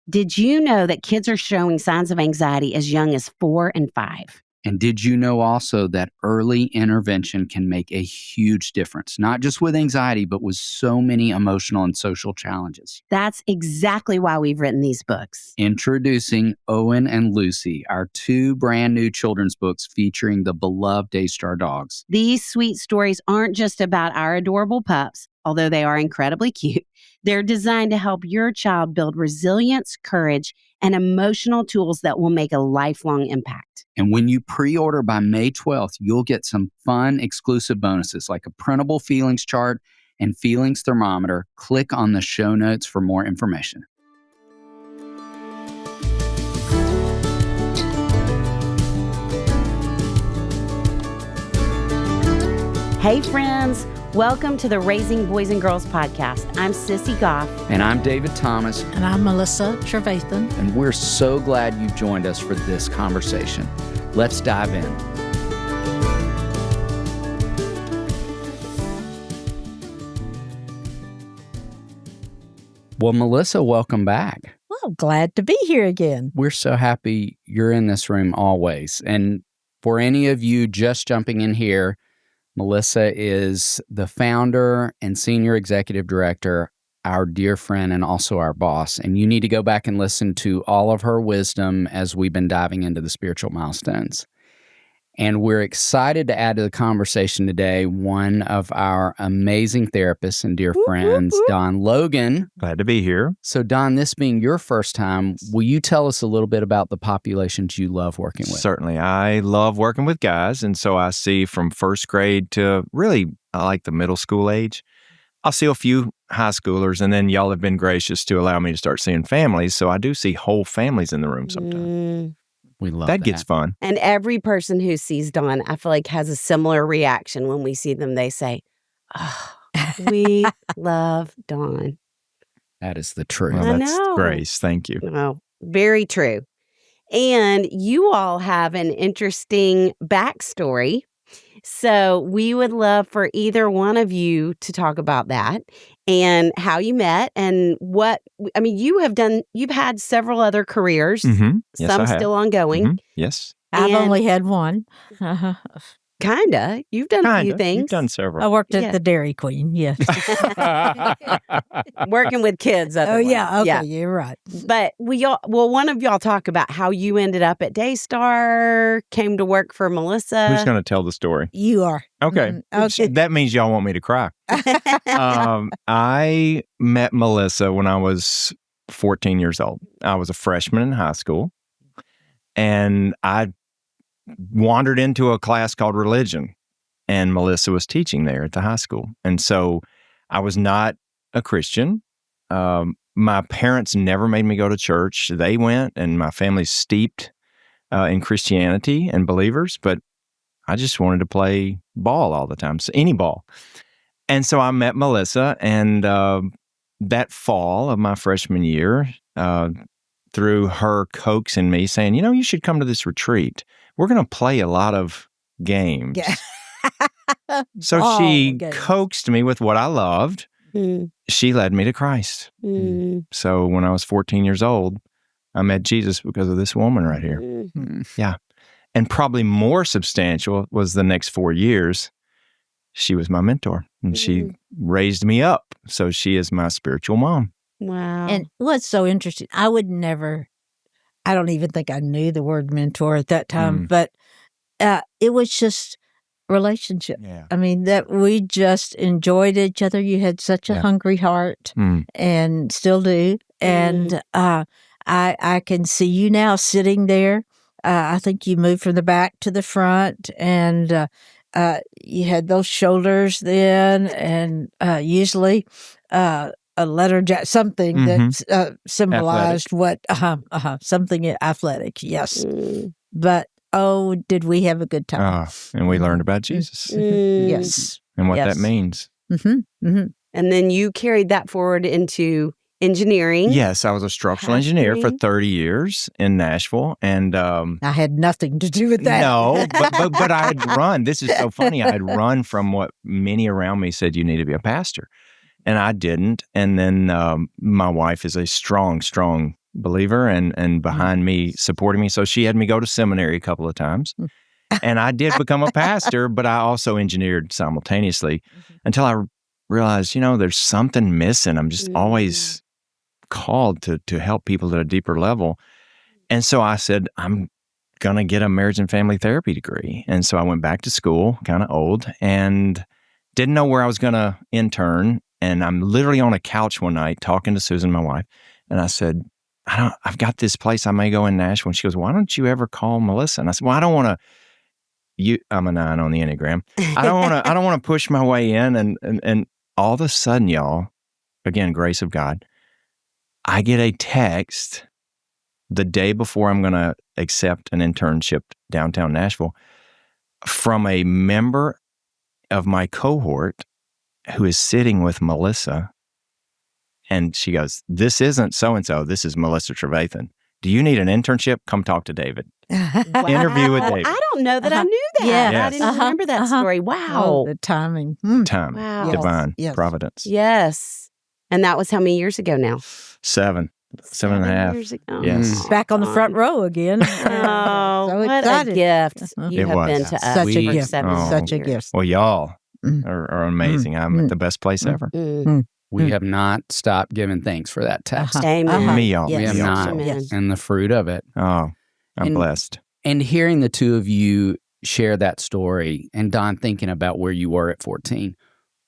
Did you know that kids are showing signs of anxiety as young as 4 and 5? And did you know also that early intervention can make a huge difference, not just with anxiety, but with so many emotional and social challenges? That's exactly why we've written these books. Introducing Owen and Lucy, our 2 brand new children's books featuring the beloved Daystar dogs. These sweet stories aren't just about our adorable pups, although they are incredibly cute. They're designed to help your child build resilience, courage, and emotional tools that will make a lifelong impact. And when you pre-order by May 12th, you'll get some fun exclusive bonuses like a printable feelings chart and feelings thermometer. Click on the show notes for more information. Hey friends, welcome to the Raising Boys and Girls podcast. I'm Sissy Goff. And I'm David Thomas. And I'm Melissa Trevathan. And we're so glad you've joined us for this conversation. Let's dive in. Well, Melissa, welcome back. Well, glad to be here again. We're so happy you're in this room always. And for any of you just jumping in here, Melissa is the founder and senior executive director, our dear friend, and also our boss. And you need to go back and listen to all of her wisdom as we've been diving into the spiritual milestones. And we're excited to add to the conversation today one of our amazing therapists and dear friends, Don Logan. Glad to be here. So, Don, this being your first time, will you tell us a little bit about the populations you love working with? Certainly. I love working with guys, and so I see from first grade to really, I like the middle school age. I'll see a few high schoolers, and then y'all have been gracious to allow me to start seeing families, so I do see whole families in the room sometimes. We love that. That gets fun. And every person who sees Dawn, I feel like has a similar reaction when we see them. They say, oh, we love Dawn. That is the truth. Well, I that's know. grace. Thank you. Oh, very true. And you all have an interesting backstory. So we would love for either one of you to talk about that and how you met and you've had several other careers, Mm-hmm. Yes, some I have. still ongoing. Mm-hmm. Yes. I've And- only had one. Kinda. You've done a few Kinda. things. You've done I several. worked Yeah. at the Dairy Queen, yes. Working with kids. Oh, otherwise. yeah. Okay, you're right. But one of y'all talk about how you ended up at Daystar, came to work for Melissa. Who's going to tell the story? You are. Okay. Okay. That means y'all want me to cry. I met Melissa when I was 14 years old. I was a freshman in high school, and I wandered into a class called religion, and Melissa was teaching there at the high school. And so I was not a Christian. My parents never made me go to church. They went, and my family's steeped in Christianity and believers, but I just wanted to play ball all the time, so any ball. And so I met Melissa, and that fall of my freshman year, through her coaxing me, saying, you should come to this retreat. We're going to play a lot of games. Yeah. So All she games. coaxed me with what I loved. Mm, She led me to Christ. mm, So when I was 14 years old, I met Jesus because of this woman right here. mm. And probably more substantial was the next 4 years. She was my mentor, and she raised me up. So she is my spiritual mom. Wow. And what's so interesting, I don't even think I knew the word mentor at that time, but it was just relationship. Yeah. I mean, that we just enjoyed each other. You had such a Yeah. hungry heart and still do. And I can see you now sitting there. I think you moved from the back to the front, and you had those shoulders then, and usually a letter jacket, something that symbolized something athletic. Yes, Mm, but oh, did we have a good time? And we learned about Jesus mm. Yes. and what Yes. that means. Mm-hmm. Mm-hmm. And then you carried that forward into engineering. Yes, I was a structural engineer for Pastoring. 30 years in Nashville. And I had nothing to do with that. no, but I had run. This is so funny. I had run from what many around me said you need to be a pastor. And I didn't. And then my wife is a strong believer and behind me, supporting me. So she had me go to seminary a couple of times. And I did become a pastor, but I also engineered simultaneously until I realized, there's something missing. I'm just always called to help people at a deeper level. And so I said, I'm going to get a marriage and family therapy degree. And so I went back to school, kind of old, and didn't know where I was going to intern. And I'm literally on a couch one night talking to Susan, my wife, and I said, I've got this place I may go in Nashville. And she goes, why don't you ever call Melissa? And I said, well, I don't want to. I'm a 9 on the Enneagram. I don't want to push my way in. And all of a sudden, y'all, again, grace of God, I get a text the day before I'm going to accept an internship downtown Nashville from a member of my cohort who is sitting with Melissa. And she goes, this isn't so-and-so. This is Melissa Trevathan. Do you need an internship? Come talk to David. Wow. Interview with David. I don't know that I knew that. Yeah. I didn't remember that story. Wow. Oh, the timing. Time. Wow. Divine. Yes. Providence. Yes. And that was how many years ago now? 7 and a half. Years ago. Yes. Back on the front row again. Oh, So what excited. a gift you It have was. been to us. Such a for gift. 7 Such a years. gift. Well, y'all are amazing. I'm at the best place ever. We have not stopped giving thanks for that text. Amen. Me, y'all. Yes. We have Me, y'all. not. Amen. And the fruit of it. Oh, I'm And- blessed. And hearing the two of you share that story, and Don thinking about where you were at 14,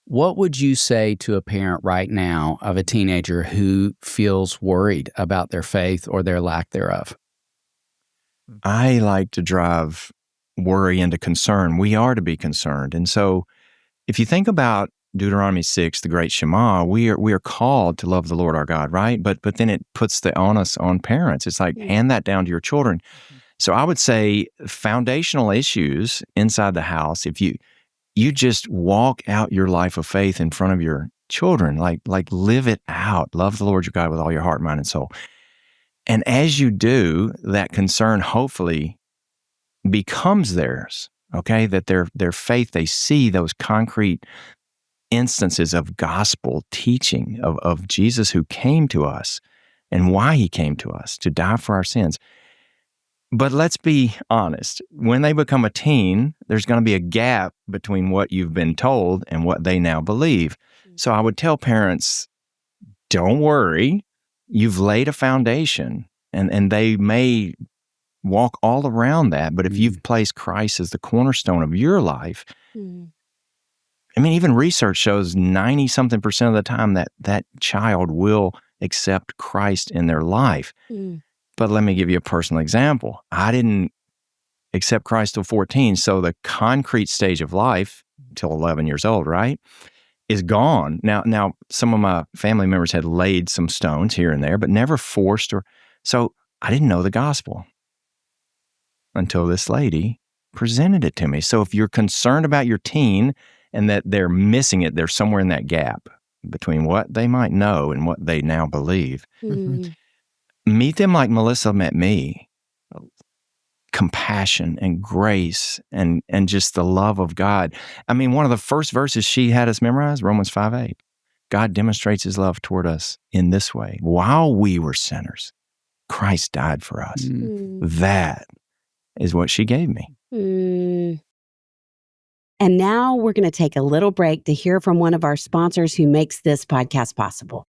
what would you say to a parent right now of a teenager who feels worried about their faith or their lack thereof? I like to drive worry into concern. We are to be concerned. And so if you think about Deuteronomy 6, the great Shema, we are called to love the Lord our God, right? But then it puts the onus on parents. It's like, hand that down to your children. So I would say foundational issues inside the house, if you just walk out your life of faith in front of your children, like live it out. Love the Lord your God with all your heart, mind, and soul. And as you do, that concern hopefully becomes theirs, okay? That their faith, they see those concrete instances of gospel teaching of Jesus who came to us and why he came to us, to die for our sins. But let's be honest. When they become a teen, there's going to be a gap between what you've been told and what they now believe. So I would tell parents, don't worry. You've laid a foundation, and they may walk all around that. But if you've placed Christ as the cornerstone of your life, I mean, even research shows 90-something% of the time that child will accept Christ in their life. But let me give you a personal example. I didn't accept Christ till 14, so the concrete stage of life, till 11 years old, right, is gone. Now, some of my family members had laid some stones here and there, but never forced so I didn't know the gospel until this lady presented it to me. So if you're concerned about your teen and that they're missing it, they're somewhere in that gap between what they might know and what they now believe. Meet them like Melissa met me. Compassion and grace and just the love of God. I mean, one of the first verses she had us memorize, Romans 5:8. God demonstrates his love toward us in this way. While we were sinners, Christ died for us. That is what she gave me. And now we're going to take a little break to hear from one of our sponsors who makes this podcast possible.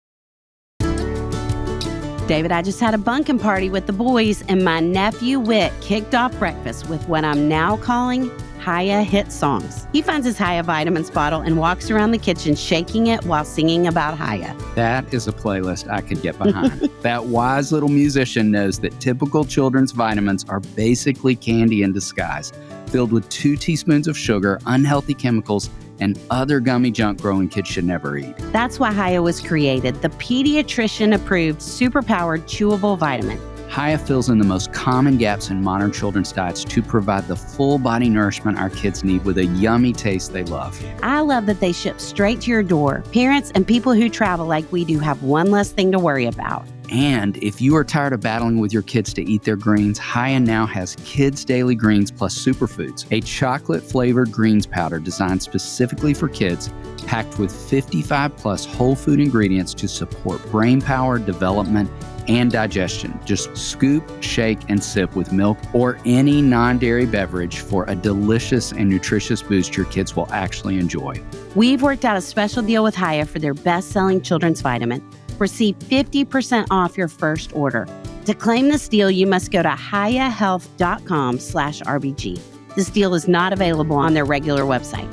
David, I just had a bunkin' party with the boys, and my nephew Whit kicked off breakfast with what I'm now calling Hiya Hit Songs. He finds his Hiya Vitamins bottle and walks around the kitchen shaking it while singing about Hiya. That is a playlist I could get behind. That wise little musician knows that typical children's vitamins are basically candy in disguise, filled with 2 teaspoons of sugar, unhealthy chemicals, and other gummy junk growing kids should never eat. That's why Hiya was created, the pediatrician-approved, super-powered chewable vitamin. Hiya fills in the most common gaps in modern children's diets to provide the full body nourishment our kids need with a yummy taste they love. I love that they ship straight to your door. Parents and people who travel like we do have one less thing to worry about. And if you are tired of battling with your kids to eat their greens, Hiya now has Kids Daily Greens Plus Superfoods, a chocolate-flavored greens powder designed specifically for kids, packed with 55 plus whole food ingredients to support brain power, development, and digestion. Just scoop, shake, and sip with milk or any non-dairy beverage for a delicious and nutritious boost your kids will actually enjoy. We've worked out a special deal with Hiya for their best-selling children's vitamin. Receive 50% off your first order. To claim this deal, you must go to hiyahealth.com/RBG. This deal is not available on their regular website.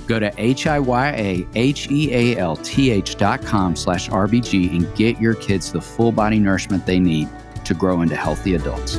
Go to hiyahealth.com/RBG and get your kids the full body nourishment they need to grow into healthy adults.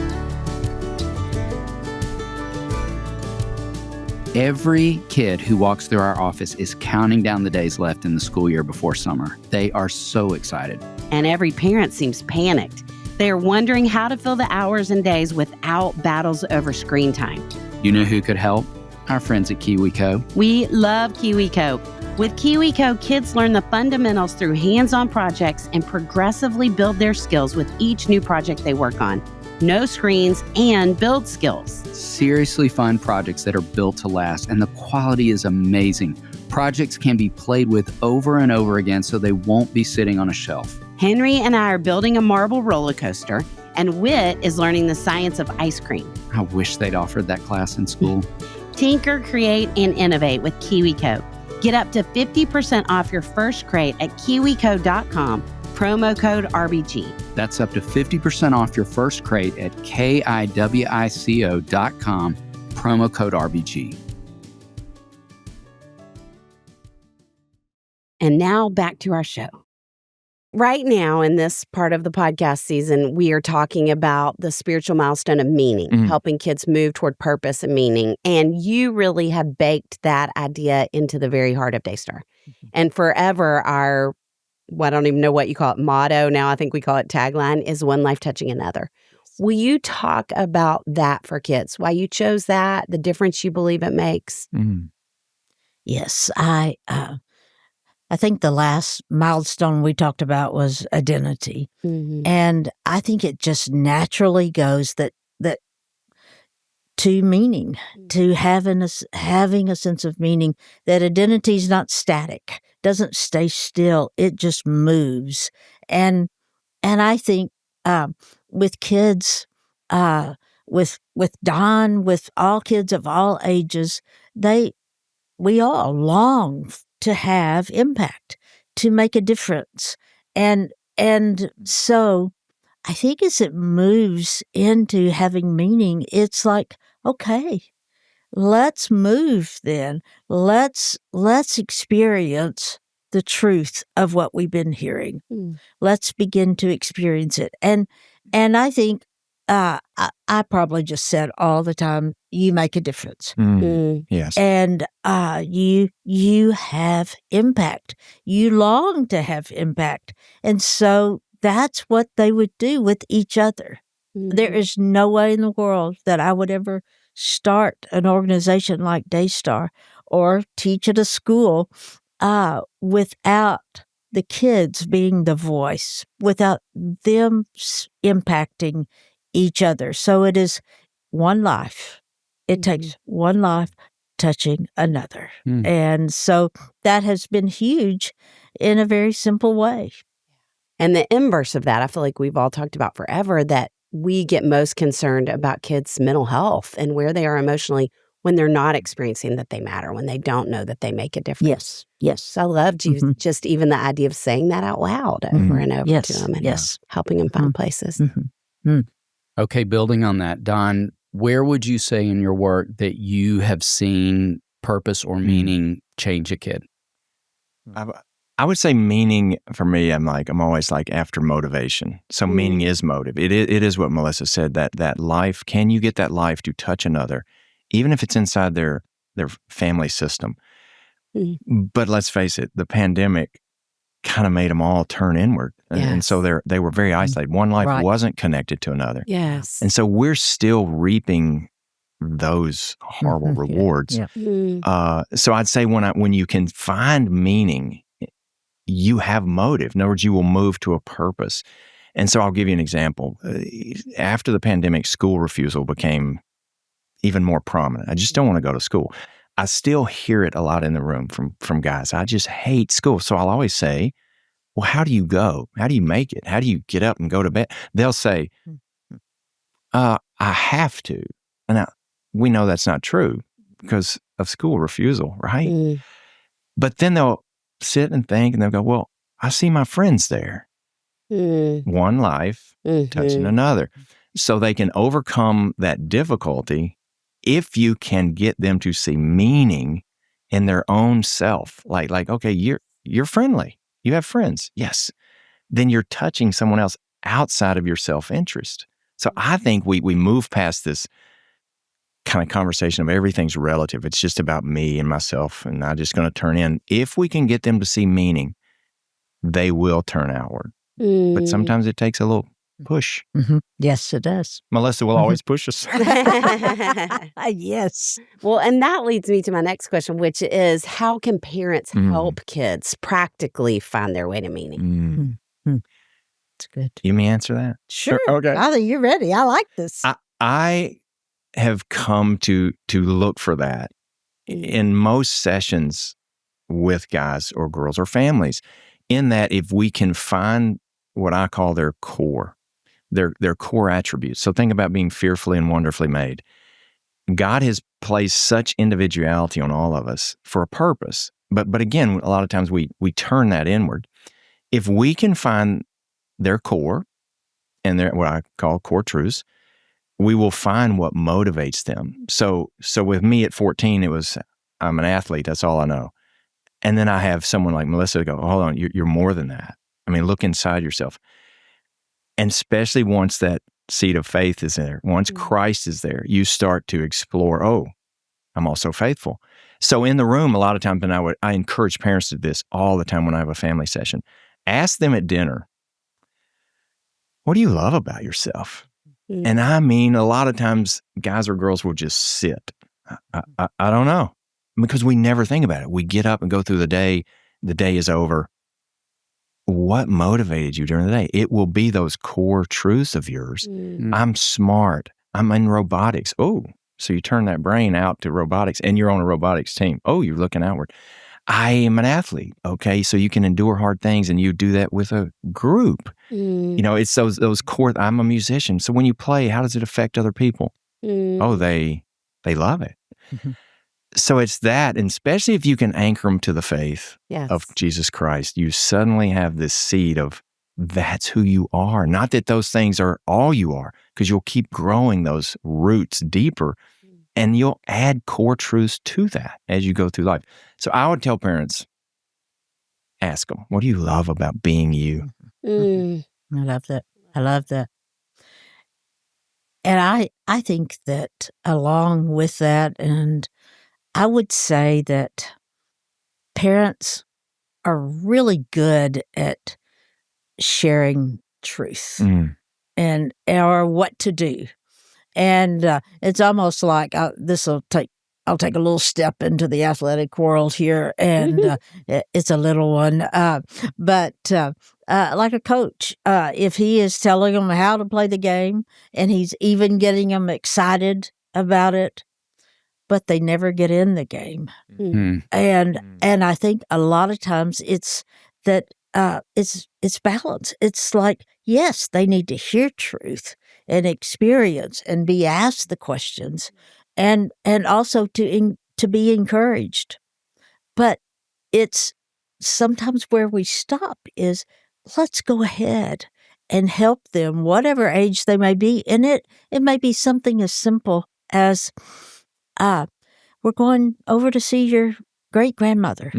Every kid who walks through our office is counting down the days left in the school year before summer. They are so excited. And every parent seems panicked. They are wondering how to fill the hours and days without battles over screen time. You know who could help? Our friends at KiwiCo. We love KiwiCo. With KiwiCo, kids learn the fundamentals through hands-on projects and progressively build their skills with each new project they work on. No screens and build skills. Seriously fun projects that are built to last, and the quality is amazing. Projects can be played with over and over again so they won't be sitting on a shelf. Henry and I are building a marble roller coaster, and Whit is learning the science of ice cream. I wish they'd offered that class in school. Tinker, create, and innovate with KiwiCo. Get up to 50% off your first crate at kiwico.com, promo code RBG. That's up to 50% off your first crate at kiwico.com, promo code RBG. And now back to our show. Right now, in this part of the podcast season, we are talking about the spiritual milestone of meaning, helping kids move toward purpose and meaning. And you really have baked that idea into the very heart of Daystar. And forever, our, I don't even know what you call it, motto, now I think we call it tagline, is one life touching another. Will you talk about that for kids? Why you chose that, the difference you believe it makes? Yes, I think the last milestone we talked about was identity. And I think it just naturally goes that to meaning, to having a sense of meaning, that identity is not static, doesn't stay still, it just moves. And I think with kids, with Don, with all kids of all ages, we all long to have impact, to make a difference. And so I think as it moves into having meaning, it's like, okay, let's move then. Let's experience the truth of what we've been hearing. Let's begin to experience it. And I think I probably just said all the time, you make a difference. Yes. And you have impact. You long to have impact. And so that's what they would do with each other. There is no way in the world that I would ever start an organization like Daystar or teach at a school without the kids being the voice, without them impacting each other. So it is one life. It takes one life touching another. And so that has been huge in a very simple way. And the inverse of that, I feel like we've all talked about forever, that we get most concerned about kids' mental health and where they are emotionally when they're not experiencing that they matter, when they don't know that they make a difference. Yes. So I loved you, just even the idea of saying that out loud over and over to them and helping them find places. Okay, building on that, Don, where would you say in your work that you have seen purpose or meaning change a kid? I would say meaning for me, I'm always like after motivation. So meaning is motive. It is what Melissa said, that life, can you get that life to touch another, even if it's inside their family system? But let's face it, the pandemic kind of made them all turn inward. And so they were very isolated. One life wasn't connected to another. Yes. And so we're still reaping those horrible rewards. So I'd say when you can find meaning, you have motive. In other words, you will move to a purpose. And so I'll give you an example. After the pandemic, school refusal became even more prominent. I just don't want to go to school. I still hear it a lot in the room from guys. I just hate school. So I'll always say, well, how do you go? How do you make it? How do you get up and go to bed? They'll say, I have to. And now, we know that's not true because of school refusal, right? Mm. But then they'll sit and think and they'll go, well, I see my friends there. One life touching another. So they can overcome that difficulty if you can get them to see meaning in their own self. Like, okay, you're friendly. You have friends. Yes. Then you're touching someone else outside of your self-interest. So I think we move past this kind of conversation of everything's relative. It's just about me and myself, and I'm just going to turn in. If we can get them to see meaning, they will turn outward. But sometimes it takes a little push. Yes, it does. Melissa will always push us. Yes. Well, and that leads me to my next question, which is how can parents help kids practically find their way to meaning? That's good. You may answer that? Sure. Okay. I think you're ready. I like this. I have come to look for that in most sessions with guys or girls or families, in that if we can find what I call their core attributes. So think about being fearfully and wonderfully made. God has placed such individuality on all of us for a purpose. But again, a lot of times we turn that inward. If we can find their core and their what I call core truths, we will find what motivates them. So with me at 14, it was, I'm an athlete. That's all I know. And then I have someone like Melissa go, hold on, you're more than that. I mean, look inside yourself. And especially once that seed of faith is there, once Christ is there, you start to explore, oh, I'm also faithful. So in the room, a lot of times, and I encourage parents to do this all the time when I have a family session, ask them at dinner, what do you love about yourself? And I mean, a lot of times guys or girls will just sit. I don't know, because we never think about it. We get up and go through the day is over. What motivated you during the day? It will be those core truths of yours. I'm smart. I'm in robotics. Oh, so you turn that brain out to robotics and you're on a robotics team. Oh, you're looking outward. I am an athlete. Okay, so you can endure hard things and you do that with a group. You know, it's those core, I'm a musician. So when you play, how does it affect other people? Oh, they love it. So it's that, and especially if you can anchor them to the faith of Jesus Christ, you suddenly have this seed of that's who you are. Not that those things are all you are, because you'll keep growing those roots deeper, and you'll add core truths to that as you go through life. So I would tell parents, ask them, what do you love about being you? I love that. I love that. And I think that along with that, and I would say that parents are really good at sharing truth and or what to do. And it's almost like I'll take a little step into the athletic world here, and it's a little one. But like a coach, if he is telling them how to play the game and he's even getting them excited about it, but they never get in the game. And I think a lot of times it's that it's balance. It's like, yes, they need to hear truth and experience and be asked the questions, and also to be encouraged. But it's sometimes where we stop is, let's go ahead and help them, whatever age they may be. And it may be something as simple as, we're going over to see your great-grandmother.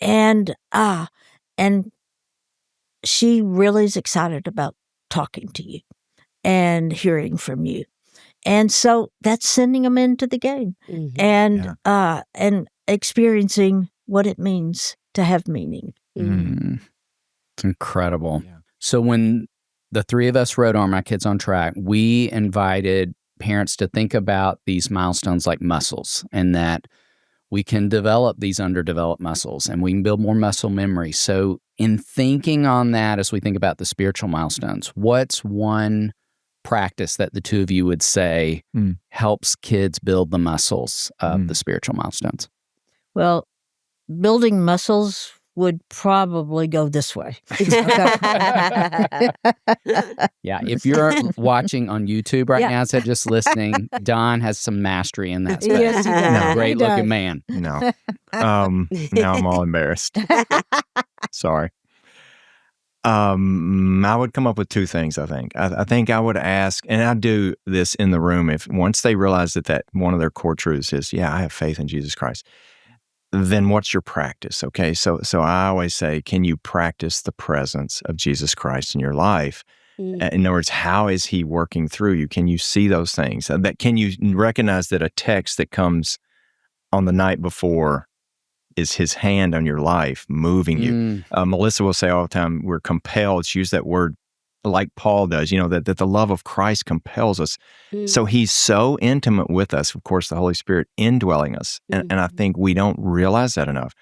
And she really is excited about talking to you and hearing from you. And so that's sending them into the game and experiencing what it means to have meaning. It's incredible. Yeah. So when the three of us wrote On My Kids on Track, we invited parents to think about these milestones like muscles, and that we can develop these underdeveloped muscles and we can build more muscle memory. So in thinking on that, as we think about the spiritual milestones, what's one practice that the two of you would say helps kids build the muscles of the spiritual milestones? Well, building muscles would probably go this way. Yeah, if you're watching on YouTube right Yeah. now, instead of just listening, Don has some mastery in that space. Yes, he does. Great He does. looking man. No. Now I'm all embarrassed. Sorry. I would come up with two things, I think. I think I would ask, and I do this in the room, if once they realize that one of their core truths is, yeah, I have faith in Jesus Christ, then what's your practice? Okay, so I always say, can you practice the presence of Jesus Christ in your life? In other words, how is he working through you? Can you see those things? Can you recognize that a text that comes on the night before is his hand on your life moving you? Melissa will say all the time, we're compelled. She used that word like Paul does, that the love of Christ compels us. So he's so intimate with us, of course, the Holy Spirit indwelling us. And I think we don't realize that enough.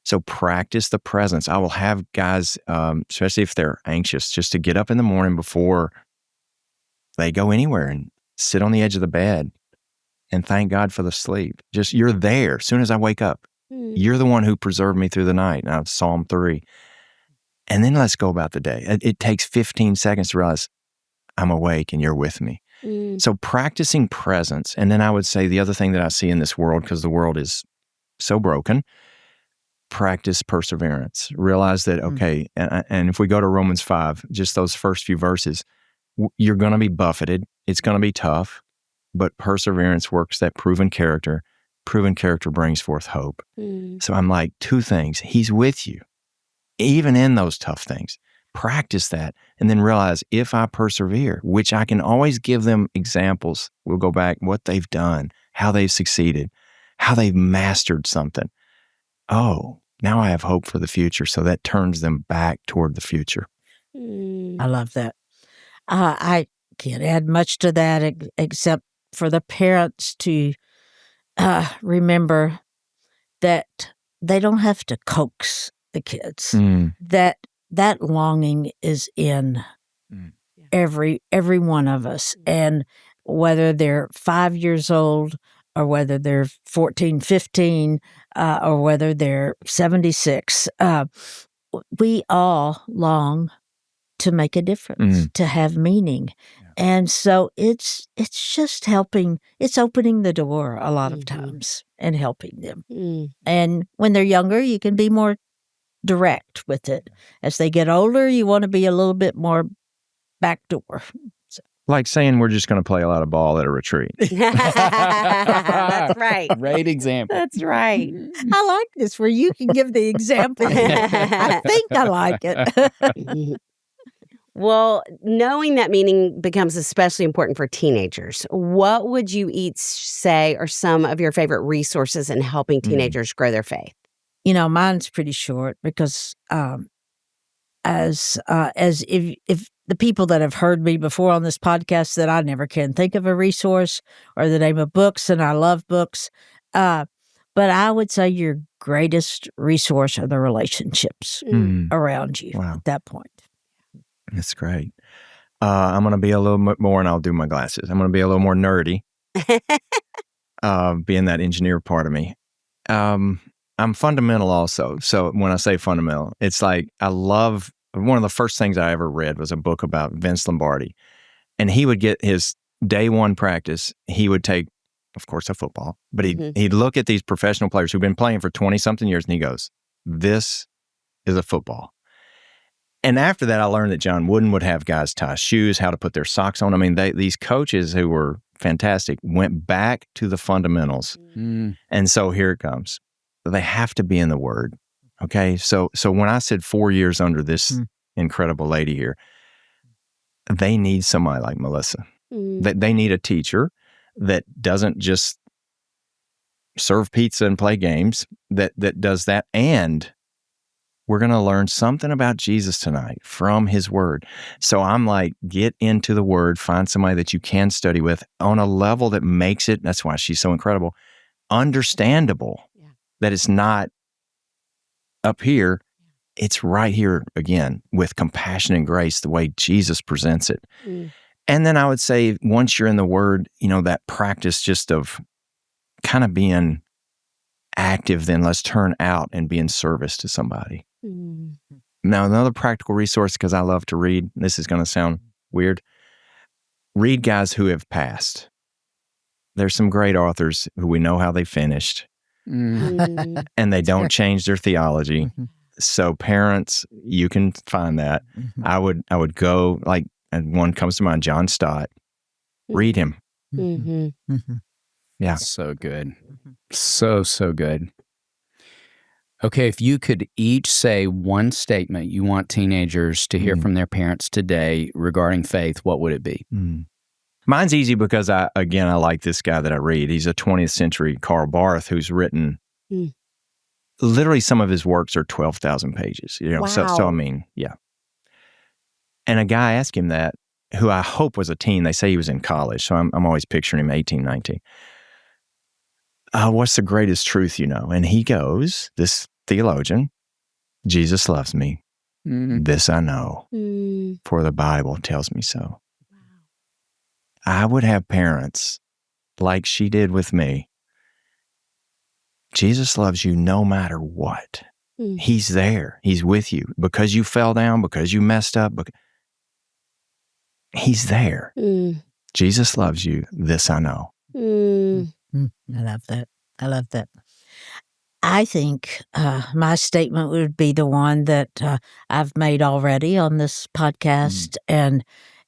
So practice the presence. I will have guys, especially if they're anxious, just to get up in the morning before they go anywhere and sit on the edge of the bed and thank God for the sleep. Just, you're there. As soon as I wake up, you're the one who preserved me through the night. Now, Psalm 3. And then let's go about the day. It takes 15 seconds to realize I'm awake and you're with me. So practicing presence. And then I would say the other thing that I see in this world, because the world is so broken, practice perseverance. Realize that, okay, and if we go to Romans 5, just those first few verses, you're going to be buffeted. It's going to be tough, but perseverance works that proven character. Proven character brings forth hope. So I'm like, two things. He's with you, even in those tough things. Practice that, and then realize if I persevere, which I can always give them examples. We'll go back, what they've done, how they've succeeded, how they've mastered something. Oh, now I have hope for the future. So that turns them back toward the future. I love that. I can't add much to that except for the parents to remember that they don't have to coax the kids. That longing is in every one of us. And whether they're 5 years old or whether they're 14, 15, or whether they're 76, we all long to make a difference, to have meaning. And so it's just helping. It's opening the door a lot of times and helping them. And when they're younger, you can be more direct with it. As they get older, you want to be a little bit more backdoor. So. Like saying we're just going to play a lot of ball at a retreat. That's right. Great example. That's right. I like this where you can give the example. I think I like it. Well, knowing that meaning becomes especially important for teenagers. What would you each say are some of your favorite resources in helping teenagers grow their faith? Mine's pretty short because as if the people that have heard me before on this podcast, that I never can think of a resource or the name of books, and I love books. But I would say your greatest resource are the relationships around you at that point. That's great. I'm going to be a little bit more, and I'll do my glasses. I'm going to be a little more nerdy, being that engineer part of me. I'm fundamental also. So when I say fundamental, it's like I love, one of the first things I ever read was a book about Vince Lombardi. And he would get his day one practice. He would take, of course, a football, but he'd look at these professional players who've been playing for 20-something years, and he goes, this is a football. And after that, I learned that John Wooden would have guys tie shoes, how to put their socks on. I mean, these coaches who were fantastic went back to the fundamentals. And so here it comes. They have to be in the Word. Okay. So when I said 4 years under this incredible lady here, they need somebody like Melissa. They need a teacher that doesn't just serve pizza and play games, that does that. And we're going to learn something about Jesus tonight from his Word. So I'm like, get into the Word, find somebody that you can study with on a level that makes it, that's why she's so incredible, understandable. That it's not up here, it's right here again with compassion and grace, the way Jesus presents it. And then I would say once you're in the Word, that practice just of kind of being active, then let's turn out and be in service to somebody. Mm. Now, another practical resource, because I love to read, this is going to sound weird, read guys who have passed. There's some great authors who we know how they finished, Mm. and they don't change their theology. Mhm. So parents, you can find that. Mhm. I would go, like, and one comes to mind, John Stott. Read him. Mhm. Mhm. Yeah. So good. So good. Okay, if you could each say one statement you want teenagers to hear from their parents today regarding faith, what would it be? Mine's easy because I like this guy that I read. He's a 20th century Karl Barth who's written literally some of his works are 12,000 pages. You know, so I Wow. mean, yeah. And a guy asked him that, who I hope was a teen. They say he was in college, so I'm always picturing him 18, 19. What's the greatest truth you know? And he goes, this theologian, Jesus loves me. This I know, for the Bible tells me so. I would have parents like she did with me. Jesus loves you no matter what. He's there. He's with you. Because you fell down, because you messed up, he's there. Jesus loves you. This I know. I love that. I love that. I think my statement would be the one that I've made already on this podcast, and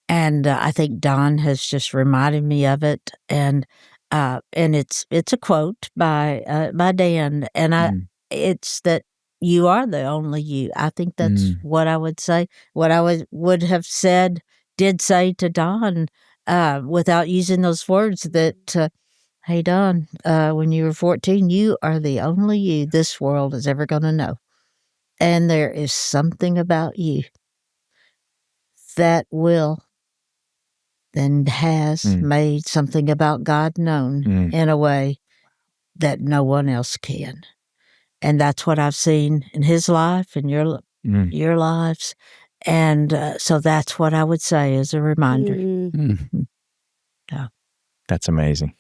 I think Don has just reminded me of it, and it's a quote by Dan, and it's that you are the only you. I think that's what I would say. What I would have said, did say to Don, without using those words that. Hey, Don, when you were 14, you are the only you this world is ever going to know. And there is something about you that will and has made something about God known in a way that no one else can. And that's what I've seen in his life and your lives. And so that's what I would say as a reminder. Yeah. That's amazing.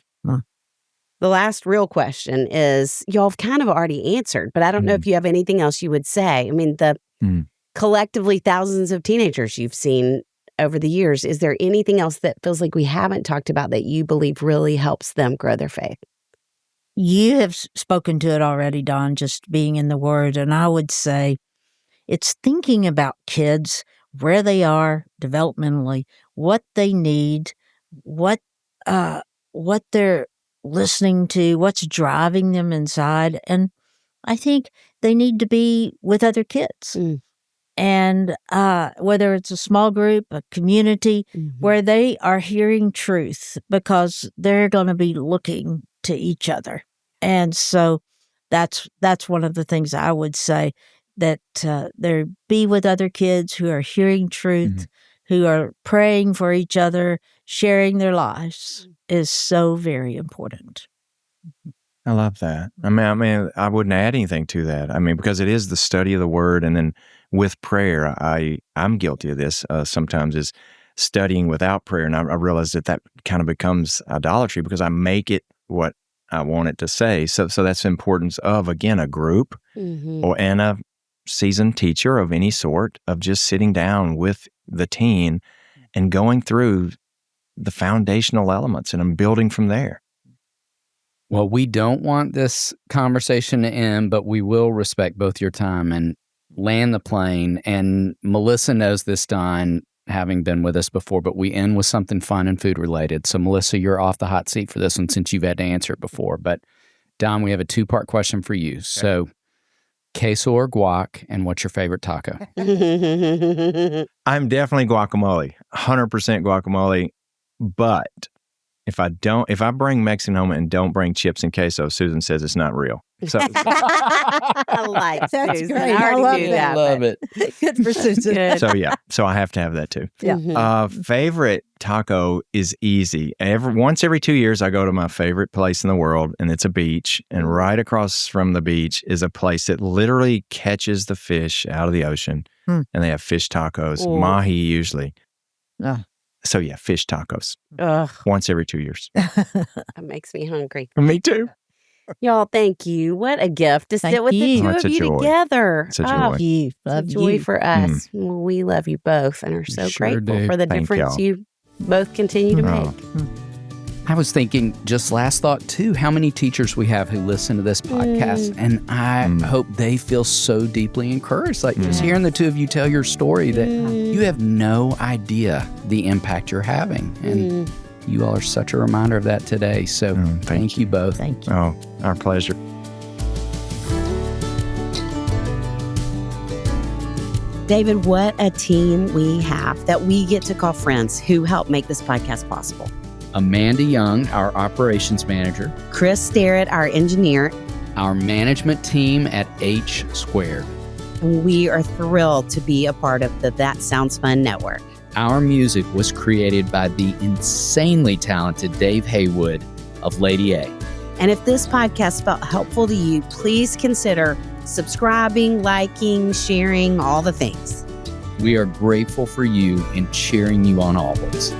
The last real question is, y'all have kind of already answered, but I don't know if you have anything else you would say. I mean, the collectively thousands of teenagers you've seen over the years, is there anything else that feels like we haven't talked about that you believe really helps them grow their faith? You have spoken to it already, Don, just being in the Word. And I would say it's thinking about kids, where they are developmentally, what they need, what they're listening to, what's driving them inside. And I think they need to be with other kids. And whether it's a small group, a community, where they are hearing truth, because they're going to be looking to each other. And so that's one of the things I would say, that there be with other kids who are hearing truth, who are praying for each other, sharing their lives, is so very important. I love that. I mean, I wouldn't add anything to that. I mean, because it is the study of the Word, and then with prayer, I'm guilty of this sometimes, is studying without prayer, and I realize that kind of becomes idolatry because I make it what I want it to say. So that's the importance of, again, a group and a seasoned teacher of any sort, of just sitting down with the teen and going through the foundational elements, and I'm building from there. Well, we don't want this conversation to end, but we will respect both your time and land the plane. And Melissa knows this, Don, having been with us before, but we end with something fun and food related. So, Melissa, you're off the hot seat for this one since you've had to answer it before. But, Don, we have a two-part question for you. Okay. So, queso or guac, and what's your favorite taco? I'm definitely guacamole, 100% guacamole, but if I bring Mexican home and don't bring chips and queso, Susan says it's not real. So I like That's Susan. great. I I already knew that. love it. Good for Susan. Good. So yeah, so I have to have that too. Yeah. Favorite taco is easy. Once every 2 years, I go to my favorite place in the world, and it's a beach. And right across from the beach is a place that literally catches the fish out of the ocean, and they have fish tacos, mahi usually. So yeah, fish tacos. Ugh, Once every 2 years. that makes me hungry. Me too. Y'all, thank you. What a gift to Thank sit with the you. two Oh, it's of a you joy. together. It's a joy. Love you. It's a Love joy you. for us. Well, we love you both and are so Sure grateful do. for the Thank difference y'all. you both continue to make. Oh. I was thinking, just last thought too, how many teachers we have who listen to this podcast, and I hope they feel so deeply encouraged. Like just hearing the two of you tell your story, that you have no idea the impact you're having, and you all are such a reminder of that today. So thank you both. Thank you. Oh, our pleasure. David, what a team we have that we get to call friends who help make this podcast possible. Amanda Young, our operations manager, Chris Starrett, our engineer, our management team at H Squared. and we are thrilled to be a part of the That Sounds Fun network. Our music was created by the insanely talented Dave Haywood of Lady A. And if this podcast felt helpful to you, please consider subscribing, liking, sharing, all the things. We are grateful for you and cheering you on always.